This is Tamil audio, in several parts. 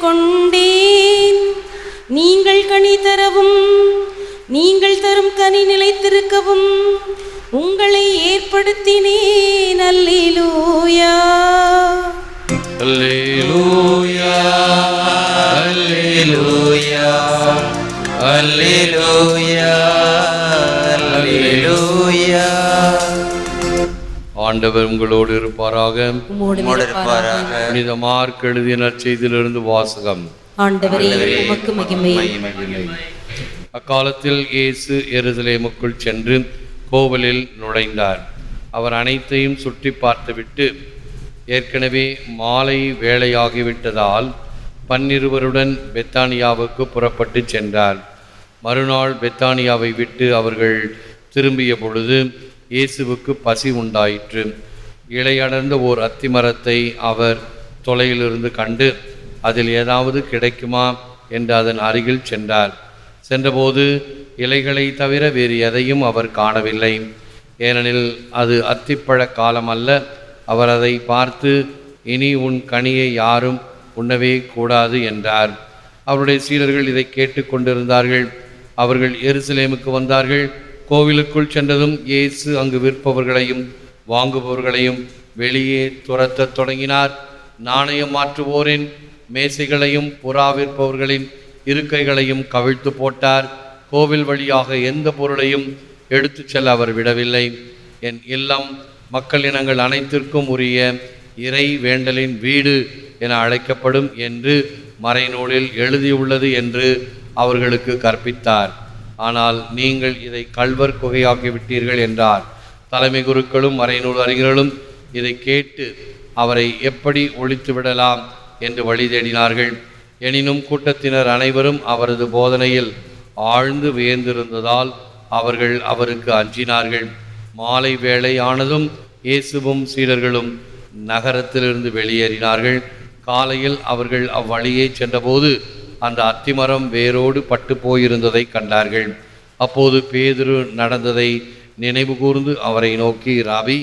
கொண்டேன். நீங்கள் கனி தரவும் நீங்கள் தரும் கனி நிலைத்திருக்கவும் உங்களை ஏற்படுத்தினேன். அல்லேலூயா அல்லேலூயா அல்லேலூயா அல்லேலூயா அல்லேலூயா. ஆண்டவர் உங்களோடு இருப்பாராக. புனித மார்க் எழுதிய நற்செய்தியிலிருந்து வாசகம். ஆண்டவரே உமக்கு மகிமை. அக்காலத்தில் இயேசு எருசலேமுக்குள் சென்று கோவிலில் நுழைந்தார். அவர் அனைத்தையும் சுற்றி பார்த்துவிட்டு ஏற்கனவே மாலை வேளையாகிவிட்டதால் 12 பெத்தானியாவுக்கு புறப்பட்டு சென்றார். மறுநாள் பெத்தானியாவை விட்டு அவர்கள் திரும்பிய பொழுது இயேசுவுக்கு பசி உண்டாயிற்று. இலையடர்ந்த ஓர் அத்திமரத்தை அவர் தொலையிலிருந்து கண்டு அதில் ஏதாவது கிடைக்குமா என்று அதன் அருகில் சென்றார். சென்றபோது இலைகளை தவிர வேறு எதையும் அவர் காணவில்லை. ஏனெனில் அது அத்திப்பழ காலம் அல்ல. அவர் அதை பார்த்து, இனி உன் கனியை யாரும் உண்ணவே கூடாது என்றார். அவருடைய சீடர்கள் இதை கேட்டு கொண்டிருந்தார்கள். அவர்கள் எருசலேமுக்கு வந்தார்கள். கோவிலுக்குள் சென்றதும் இயேசு அங்கு விற்பவர்களையும் வாங்குபவர்களையும் வெளியே துரத்தத் தொடங்கினார். நாணயம் மாற்றுவோரின் மேசைகளையும் புறா விற்பவர்களின் இருக்கைகளையும் கவிழ்த்து போட்டார். கோவில் வழியாக எந்த பொருளையும் எடுத்து செல்ல அவர் விடவில்லை. என் இல்லம் மக்கள் இனங்கள் அனைத்திற்கும் உரிய இறை வேண்டலின் வீடு என அழைக்கப்படும் என்று மறைநூலில் எழுதியுள்ளது என்று அவர்களுக்கு கற்பித்தார். ஆனால் நீங்கள் இதை கள்வர் குகையாக்கி விட்டீர்கள் என்றார். தலைமை குருக்களும் மறைநூல் அறிஞர்களும் இதை கேட்டு அவரை எப்படி ஒழித்து விடலாம் என்று வழி தேடினார்கள். எனினும் கூட்டத்தினர் அனைவரும் அவரது போதனையில் ஆழ்ந்து வியந்திருந்ததால் அவர்கள் அவருக்கு அஞ்சினார்கள். மாலை வேளை ஆனதும் இயேசுவும் சீடர்களும் நகரத்திலிருந்து வெளியேறினார்கள். காலையில் அவர்கள் அவ்வழியே சென்றபோது அந்த அத்திமரம் வேரோடு பட்டு போயிருந்ததை கண்டார்கள். அப்போது பேதுரு நடந்ததை நினைவு கூர்ந்து அவரை நோக்கி, ராபி,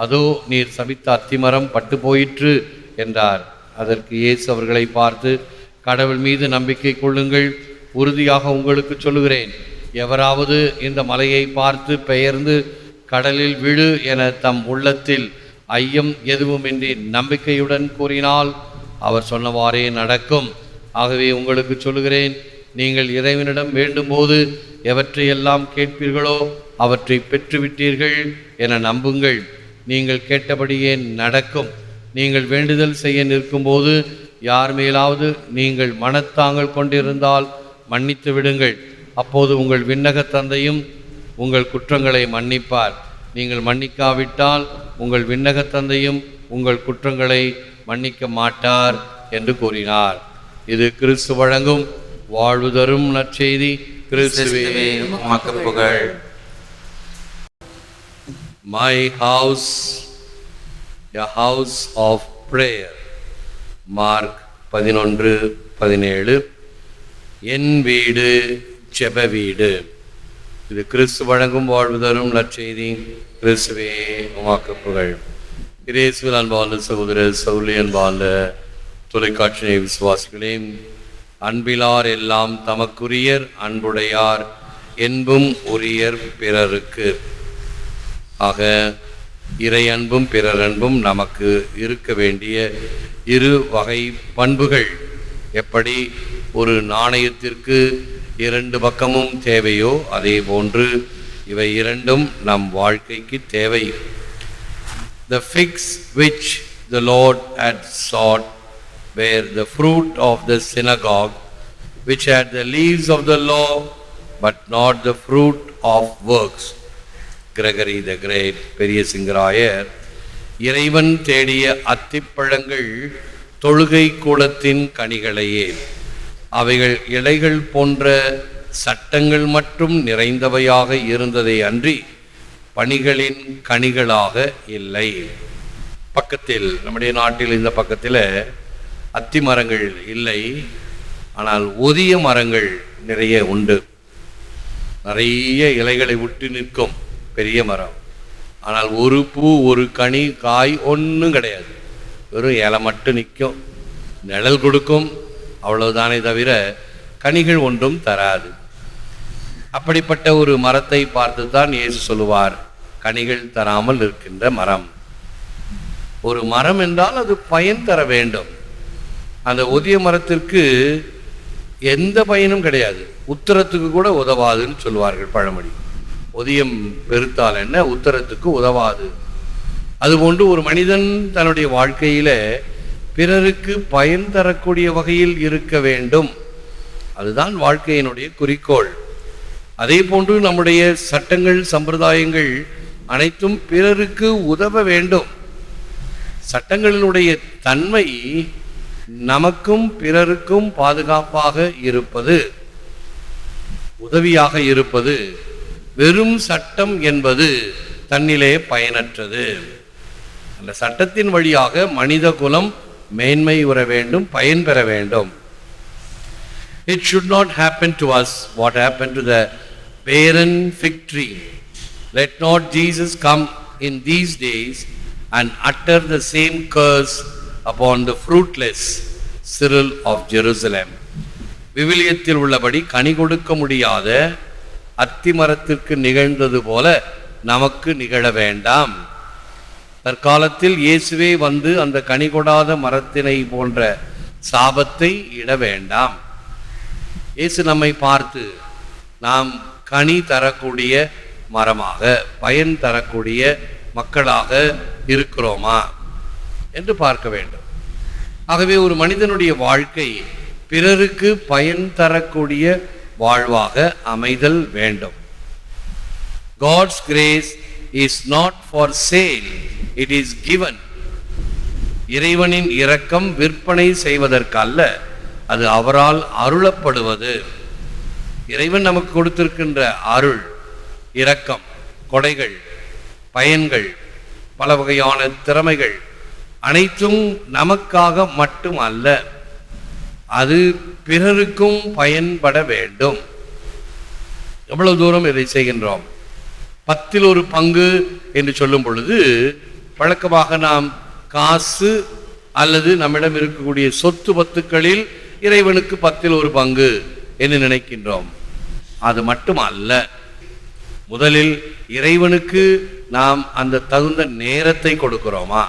அதோ நீர் சபித்த அத்திமரம் பட்டு போயிற்று என்றார். அதற்கு இயேசு அவர்களை பார்த்து, கடவுள் மீது நம்பிக்கை கொள்ளுங்கள். உறுதியாக உங்களுக்கு சொல்லுகிறேன், எவராவது இந்த மலையை பார்த்து பெயர்ந்து கடலில் விழு என தம் உள்ளத்தில் ஐயம் எதுவுமின்றி நம்பிக்கையுடன் கூறினால் அவர் சொன்னவாறே நடக்கும். ஆகவே உங்களுக்கு சொல்லுகிறேன், நீங்கள் இறைவனிடம் வேண்டும்போது எவற்றையெல்லாம் கேட்பீர்களோ அவற்றை பெற்றுவிட்டீர்கள் என நம்புங்கள். நீங்கள் கேட்டபடியே நடக்கும். நீங்கள் வேண்டுதல் செய்ய நிற்கும்போது யார் மேலாவது நீங்கள் மனத்தாங்கள் கொண்டிருந்தால் மன்னித்து விடுங்கள். அப்போது உங்கள் விண்ணக தந்தையும் உங்கள் குற்றங்களை மன்னிப்பார். நீங்கள் மன்னிக்காவிட்டால் உங்கள் விண்ணக தந்தையும் உங்கள் குற்றங்களை மன்னிக்க மாட்டார் என்று கூறினார். இது கிறிஸ்து வழங்கும் வாழ்வு தரும் நற்செய்தி. கிறிஸ்துவே உமக்கு புகழ். My house, a house of prayer. Mark 11:17. என் வீடு ஜெப வீடு. இது கிறிஸ்து வழங்கும் வாழ்வு தரும் நற்செய்தி. கிறிஸ்துவே உமக்கு புகழ். இயேசுவில் அன்பார்ந்த சகோதர சகோதரி, அன்பார்ந்த தொலைக்காட்சி விசுவாசிகளே, அன்பிலார் எல்லாம் தமக்குரியர், அன்புடையார் என்பும் உரியர் பிறருக்கு. ஆக இறை அன்பும் பிறர் அன்பும் நமக்கு இருக்க வேண்டிய இரு வகை பண்புகள். எப்படி ஒரு நாணயத்திற்கு 2 பக்கமும் தேவையோ அதே போன்று இவை இரண்டும் நம் வாழ்க்கைக்கு தேவை. The figs which the Lord had sought were the fruit of the synagogue, which had the leaves of the law, but not the fruit of works. Gregory the great, பெரிய சிங்கராயர், இறைவன் தேடிய அத்திப்பழங்கள் தொழுகை கூடத்தின் கனிகளையே. அவைகள் இலைகள் போன்ற சட்டங்கள் மட்டும் நிறைந்தவையாக இருந்ததை அன்றி பணிகளின் கனிகளாக இல்லை. பக்கத்தில் நம்முடைய நாட்டில் இந்த பக்கத்தில் அத்தி மரங்கள் இல்லை, ஆனால் ஒதிய மரங்கள் நிறைய உண்டு. நிறைய இலைகளை விட்டு நிற்கும் பெரிய மரம். ஆனால் ஒரு பூ, ஒரு கனி, காய் ஒன்றும் கிடையாது. வெறும் இலை மட்டும் நிற்கும், நிழல் கொடுக்கும். அவ்வளவுதானே தவிர கனிகள் ஒன்றும் தராது. அப்படிப்பட்ட ஒரு மரத்தை பார்த்து தான் இயேசு சொல்லுவார், கனிகள் தராமல் இருக்கின்ற மரம். ஒரு மரம் என்றால் அது பயன் தர வேண்டும். அந்த ஒதிய மரத்திற்கு எந்த பயனும் கிடையாது, உத்தரத்துக்கு கூட உதவாதுன்னு சொல்லுவார்கள் பழமொழி. ஒதியம் பெருத்தால் என்ன, உத்தரத்துக்கு உதவாது. அதுபோன்று ஒரு மனிதன் தன்னுடைய வாழ்க்கையில பிறருக்கு பயன் தரக்கூடிய வகையில் இருக்க வேண்டும். அதுதான் வாழ்க்கையினுடைய குறிக்கோள். அதே போன்று நம்முடைய சட்டங்கள் சம்பிரதாயங்கள் அனைத்தும் பிறருக்கு உதவ வேண்டும். சட்டங்களினுடைய தன்மை நமக்கும் பிறருக்கும் பாதுகாப்பாக இருப்பது, உதவியாக இருப்பது. வெறும் சட்டம் என்பது தன்னிலே பயனற்றது. அந்த சட்டத்தின் வழியாக மனித குலம் மேன்மை உற வேண்டும், பயன் பெற வேண்டும். It should not happen to us what happened to the barren fig tree. Let not Jesus come in these days and utter the same curse upon the fruitless Cyril of Jerusalem. விவிலியத்தில் உள்ளபடி கனி கொடுக்க முடியாத அத்திமரத்திற்கு நிகழ்ந்தது போல நமக்கு நிகழ வேண்டாம். தற்காலத்தில் இயேசுவே வந்து அந்த கனி கொடாத மரத்தினை போன்ற சாபத்தை இட வேண்டாம். இயேசு நம்மை பார்த்து நாம் கனி தரக்கூடிய மரமாக, பயன் தரக்கூடிய மக்களாக இருக்கிறோமா என்று பார்க்க வேண்டும். ஆகவே ஒரு மனிதனுடைய வாழ்க்கை பிறருக்கு பயன் தரக்கூடிய வாழ்வாக அமைதல் வேண்டும். God's grace is not for sale, it is given. இறைவனின் இரக்கம் விற்பனை செய்வதற்கு அல்ல, அது அவரால் அருளப்படுவது. இறைவன் நமக்கு கொடுத்திருக்கின்ற அருள், இரக்கம், கொடைகள், பயன்கள், பல வகையான திறமைகள் அனைத்தும் நமக்காக மட்டும் அல்ல, அது பிறருக்கும் பயன்பட வேண்டும். எவ்வளவு தூரம் இதை செய்கின்றோம்? 10 பங்கு என்று சொல்லும் பொழுது வழக்கமாக நாம் காசு அல்லது நம்மிடம் இருக்கக்கூடிய சொத்து பத்துக்களில் இறைவனுக்கு 10 பங்கு என்று நினைக்கின்றோம். அது மட்டும் அல்ல, முதலில் இறைவனுக்கு நாம் அந்த தகுந்த நேரத்தை கொடுக்கிறோமா,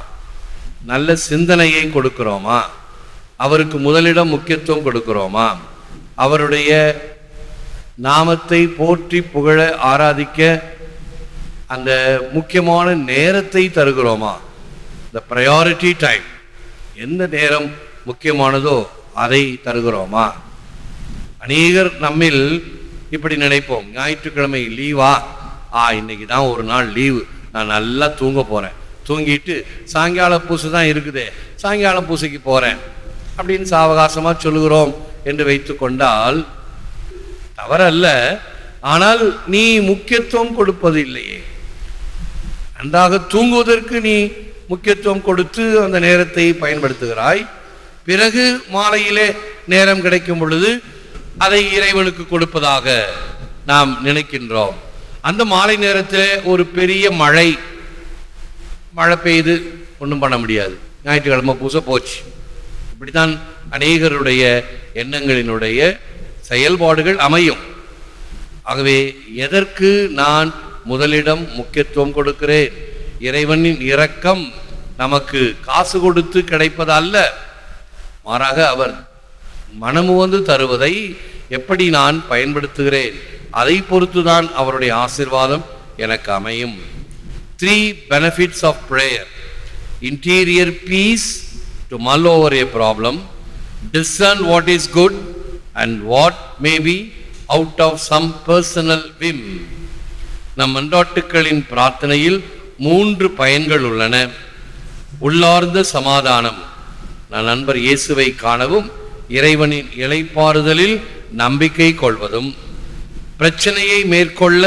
நல்ல சிந்தனையை கொடுக்கிறோமா, அவருக்கு முதலிடம் முக்கியத்துவம் கொடுக்கிறோமா, அவருடைய நாமத்தை போற்றி புகழ ஆராதிக்க அந்த முக்கியமான நேரத்தை தருகிறோமா? the priority time, எந்த நேரம் முக்கியமானதோ அதை தருகிறோமா? அநேகர் நம்மில் இப்படி நினைப்போம், ஞாயிற்றுக்கிழமை லீவா, இன்னைக்கு தான் ஒரு நாள் லீவு, நான் நல்லா தூங்க போறேன், தூங்கிட்டு சாயங்கால பூசை தான் இருக்குதே, சாயங்கால பூசைக்கு போறேன் அப்படின்னு சாவகாசமா சொல்லுகிறோம் என்று வைத்து கொண்டால் தவறல்ல. ஆனால் நீ முக்கியத்துவம் கொடுப்பது இல்லையே. நன்றாக தூங்குவதற்கு நீ முக்கியத்துவம் கொடுத்து அந்த நேரத்தை பயன்படுத்துகிறாய். பிறகு மாலையிலே நேரம் கிடைக்கும் பொழுது அதை இறைவனுக்கு கொடுப்பதாக நாம் நினைக்கின்றோம். அந்த மாலை நேரத்தில் ஒரு பெரிய மழை பெய்து ஒன்றும் பண்ண முடியாது, ஞாயிற்றுக்கிழமை பூசை போச்சு. இப்படித்தான் அநேகருடைய எண்ணங்களினுடைய செயல்பாடுகள் அமையும். ஆகவே எதற்கு நான் முதலிடம் முக்கியத்துவம் கொடுக்கிறேன்? இறைவனின் இரக்கம் நமக்கு காசு கொடுத்து கிடைப்பதல்ல, மாறாக அவர் மனமுவந்து தருவதை எப்படி நான் பயன்படுத்துகிறேன், அதை பொறுத்துதான் அவருடைய ஆசீர்வாதம் எனக்கு அமையும். 3 benefits of prayer: interior peace to mull over a problem, discern what is good and what may be out of some personal whim. நம் மன்றாட்டுக்களின் பிரார்த்தனையில் 3 பயன்கள் உள்ளன. உள்ளார்ந்த சமாதானம், நான் நண்பர் இயேசுவை காணவும் இறைவனின் இளைப்பாறுதலில் நம்பிக்கை கொள்வதும், பிரச்சனையை மேற்கொள்ள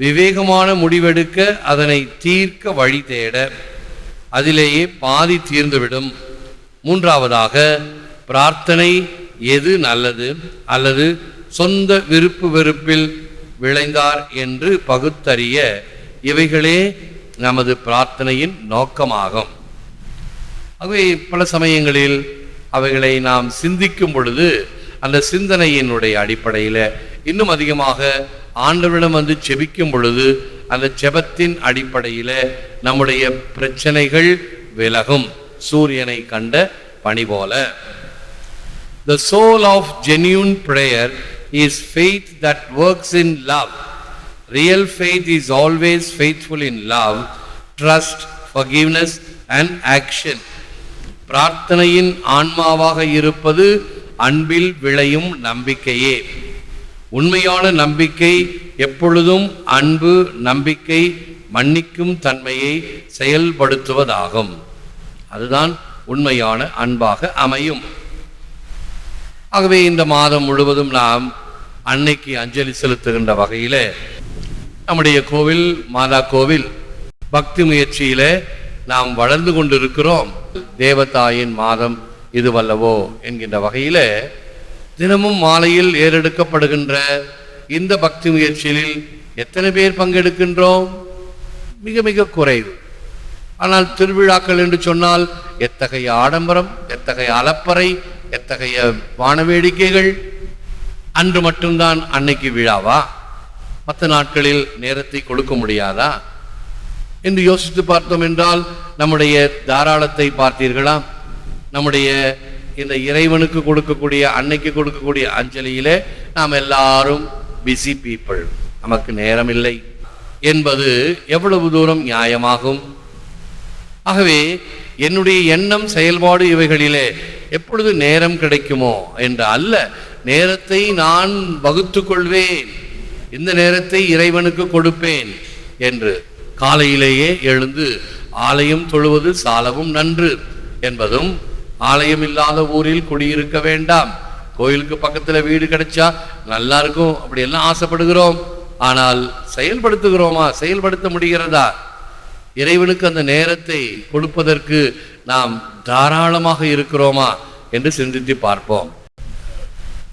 விவேகமான முடிவெடுக்க அதனை தீர்க்க வழி தேட அதிலேயே பாதி தீர்ந்துவிடும். 3ஆவதாக பிரார்த்தனை எது நல்லது அல்லது சொந்த விருப்பு வெறுப்பில் விளைந்தார் என்று பகுத்தறிய இவைகளே நமது பிரார்த்தனையின் நோக்கமாகும். ஆகவே பல சமயங்களில் அவைகளை நாம் சிந்திக்கும் பொழுது அந்த சிந்தனையினுடைய அடிப்படையில் இன்னும் அதிகமாக ஆண்டவரிடம் வந்து செபிக்கும் பொழுது அந்த ஜெபத்தின் அடிப்படையில் நம்முடைய பிரச்சனைகள் விலகும். சூரியனை கண்ட பனி போல. The soul of genuine prayer is faith that works in love. Real faith is always faithful in love, trust, forgiveness and action. பிரார்த்தனையின் ஆன்மாவாக இருப்பது அன்பில் விளையும் நம்பிக்கையே. உண்மையான நம்பிக்கை எப்பொழுதும் அன்பு, நம்பிக்கை, மன்னிக்கும் தன்மையை செயல்படுத்துவதாகும். அதுதான் உண்மையான அன்பாக அமையும். ஆகவே இந்த மாதம் முழுவதும் நாம் அன்னைக்கு அஞ்சலி செலுத்துகின்ற வகையில் நம்முடைய கோவில், மாதா கோவில் பக்தி முயற்சியில நாம் வளர்ந்து கொண்டிருக்கிறோம். தேவதாயின் மாதம் இதுவல்லவோ என்கின்ற வகையில் தினமும் மாலையில் ஏறெடுக்கப்படுகின்ற இந்த பக்தி முயற்சியில் எத்தனை பேர் பங்கெடுக்கின்றோம்? மிக மிக குறைவு. ஆனால் திருவிழாக்கள் என்று சொன்னால் எத்தகைய ஆடம்பரம், எத்தகைய அலப்பறை, எத்தகைய வானவேடிக்கைகள். அன்று மட்டும்தான் அன்னைக்கு விழாவா? மற்ற நாட்களில் நேரத்தை கொடுக்க முடியாதா என்று யோசித்து பார்த்தோம் என்றால் நம்முடைய தாராளத்தை பார்த்தீர்களா? நம்முடைய இந்த இறைவனுக்கு கொடுக்கக்கூடிய, அன்னைக்கு கொடுக்கக்கூடிய அஞ்சலியிலே நாம் எல்லாரும் பிஸி பீப்புள், நமக்கு நேரம் இல்லை என்பது எவ்வளவு தூரம் நியாயமாகும்? ஆகவே என்னுடைய எண்ணம், செயல்பாடு இவைகளிலே எப்பொழுது நேரம் கிடைக்குமோ என்று அல்ல, நேரத்தை நான் வகுத்து கொள்வேன், இந்த நேரத்தை இறைவனுக்கு கொடுப்பேன் என்று காலையிலேயே எழுந்து ஆலயம் தொழுவது சாலவும் நன்று என்பதும், ஆலயம் இல்லாத ஊரில் குடியிருக்க வேண்டாம், கோயிலுக்கு பக்கத்தில் வீடு கிடைச்சா நல்லா இருக்கும் அப்படி எல்லாம் ஆசைப்படுகிறோம். ஆனால் செயல்படுத்துகிறோமா? செயல்படுத்த முடிகிறதா? இறைவனுக்கு அந்த நேரத்தை கொடுப்பதற்கு நாம் தாராளமாக இருக்கிறோமா என்று சிந்தித்து பார்ப்போம்.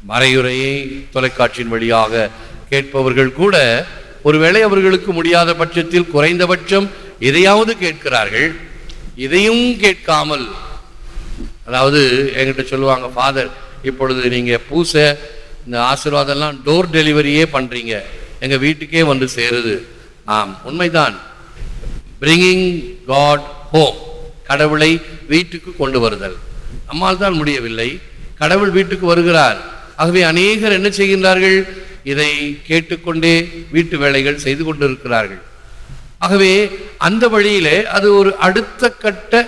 மறையுரையை தொலைக்காட்சியின் வழியாக கேட்பவர்கள் கூட ஒருவேளை அவர்களுக்கு முடியாத பட்சத்தில் குறைந்தபட்சம் இதையாவது கேட்கிறார்கள். இதையும் கேட்காமல், அதாவது என்கிட்ட சொல்லுவாங்க, ஃபாதர் இப்பொழுது நீங்கள் பூசை இந்த ஆசீர்வாதம்லாம் டோர் டெலிவரியே பண்ணுறீங்க, எங்கள் வீட்டுக்கே வந்து சேருது. ஆம், உண்மைதான். பிரிங்கிங் காட் ஹோம், கடவுளை வீட்டுக்கு கொண்டு வருதல் நம்மால் தான் முடியவில்லை, கடவுள் வீட்டுக்கு வருகிறார். ஆகவே அநேகர் என்ன செய்கின்றார்கள்? இதை கேட்டுக்கொண்டே வீட்டு வேலைகள் செய்து கொண்டிருக்கிறார்கள். ஆகவே அந்த வழியிலே அது ஒரு அடுத்த கட்ட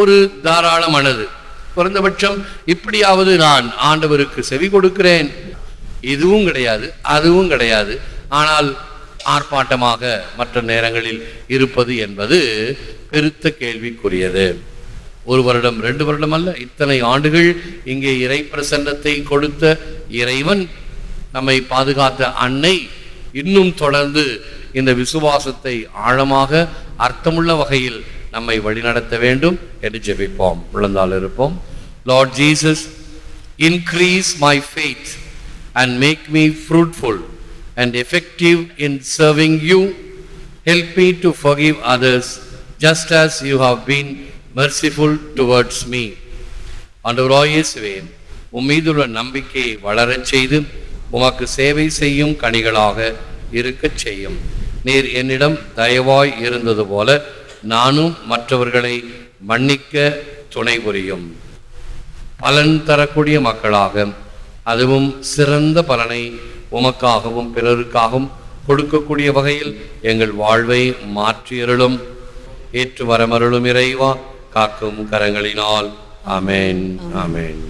ஒரு தாராள மனது. குறைந்தபட்சம் இப்படியாவது நான் ஆண்டவருக்கு செவி கொடுக்கிறேன். இதுவும் கிடையாது, அதுவும் கிடையாது. ஆனால் ஆர்ப்பாட்டமாக மற்ற நேரங்களில் இருப்பது என்பது பெருத்த கேள்விக்குரியது. 1 வருடம் 2 வருடம் அல்ல, இத்தனை ஆண்டுகள் இங்கே இறை பிரசன்னத்தை கொடுத்த இறைவன், நம்மை பாதுகாத்த அன்னை இன்னும் தொடர்ந்து இந்த விசுவாசத்தை ஆழமாக அர்த்தமுள்ள வகையில் நம்மை வழிநடத்த வேண்டும் என்று ஜெபிப்போம். விழுந்தால் இருப்போம். Lord Jesus, increase my faith and make me fruitful and effective in serving you. Help me to forgive others just as you have been merciful towards me. ஆண்டவராகிய இயேசுவே, உம்மீதுள்ள நம்பிக்கையை வளரச் செய்து உமக்கு சேவை செய்யும் கனிகளாக இருக்கச் செய்யும். நீர் என்னிடம் தயவாய் இருந்தது போல நானும் மற்றவர்களை மன்னிக்க துணை புரியும். பலன் தரக்கூடிய மக்களாக, அதுவும் சிறந்த பலனை உமக்காகவும் பிறருக்காகவும் கொடுக்கக்கூடிய வகையில் எங்கள் வாழ்வை மாற்றியருளும். ஏற்று வரமருளும் இறைவா, காக்கும் கரங்களினால். ஆமென், ஆமென்.